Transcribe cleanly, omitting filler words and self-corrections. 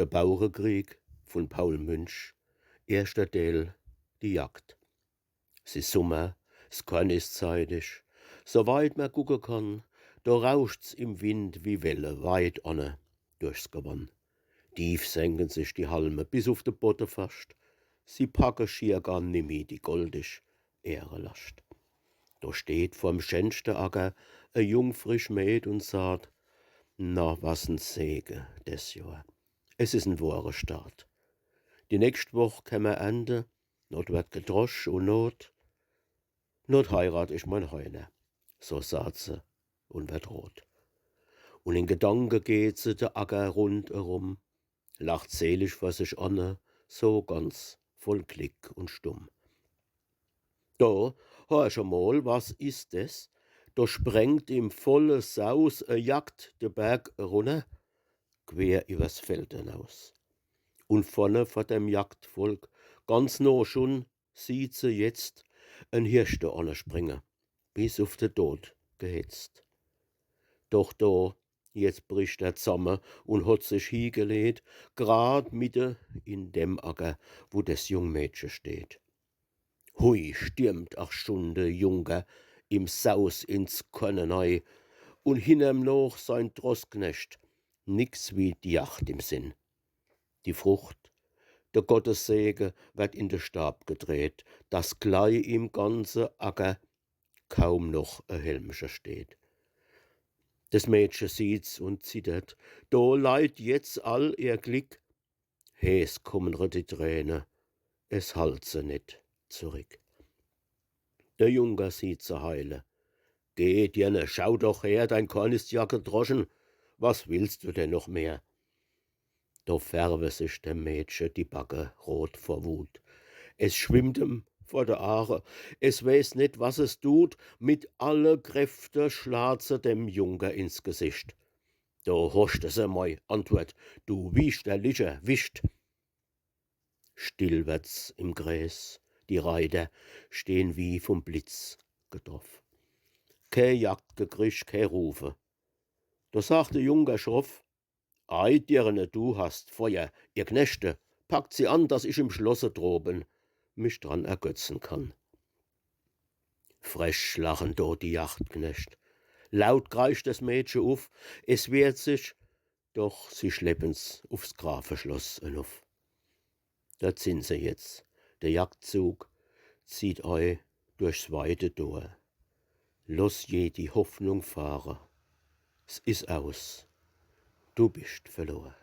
Der Bauernkrieg von Paul Münch, erster Teil, die Jagd. Es ist Sommer, das Korn ist zeitig, soweit man gucken kann, da rauscht's im Wind wie Welle weit anne durchs Gewand. Tief senken sich die Halme bis auf den Boden fast, sie packen schier gar nimmi die goldig Ährelast. Da steht vorm schönsten Acker a jungfrisch Mäd und sagt: „Na, was 'n Segen des Jahr. Es is 'n wahrer Start. Die nächst Woch käme Ende, not wird gedrosch und not heirat ich mein Heune." So sagt sie und wird rot. Und in Gedanken geht sie der Acker rundherum, lacht selig vor sich an, so ganz voll Glück und stumm. Da, hörsch mal, was ist das? Da sprengt im volle Saus a Jagd de Berg runter, quer übers Feld hinaus. Und vorne vor dem Jagdvolk, ganz nah schon, sieht sie jetzt en Hirsch da springen, bis auf de Tod gehetzt. Doch da, jetzt bricht er zusammen und hat sich hingelegt, grad mitten in dem Acker, wo das Jungmädchen steht. Hui, stürmt ach schon de Junker im Saus ins Kornenei und hinterm noch sein Troßknecht, nix wie die Jagd im Sinn. Die Frucht, der Gottessegen, wird in den Stab gedreht, dass gleich im ganzen Acker kaum noch a Helmscher steht. Das Mädchen sieht's und zittert, da leiht jetzt all ihr Glück. Es kommen die Tränen, es halt sie nicht zurück. Der Junker sieht sie heile. Geht, Jenne, schau doch her, dein Korn ist ja gedroschen. Was willst du denn noch mehr? Da färbe sich dem Mädchen die Backe rot vor Wut. Es schwimmt ihm vor der Aare, es weiß nicht, was es tut, mit alle Kräfte schlägt sie dem Junker ins Gesicht. Da hoscht es einmal, Antwort, du wischt, der Lischer, wischt. Still wird's im Gräs, die Reiter stehen wie vom Blitz getroffen. Kein Jagdgekrisch, kein Rufe. Da sagt der Junker schroff: „Ei, Dirne, du hast Feuer, ihr Knechte, packt sie an, dass ich im Schlosse droben mich dran ergötzen kann." Frech lachen dort die Jagdknecht. Laut kreischt das Mädchen auf, es wehrt sich, doch sie schleppen's aufs Grafenschloss hinauf. Da sind sie jetzt, der Jagdzug zieht eu durchs weite Tor. Lass je die Hoffnung fahren, es is aus, du bist verloren.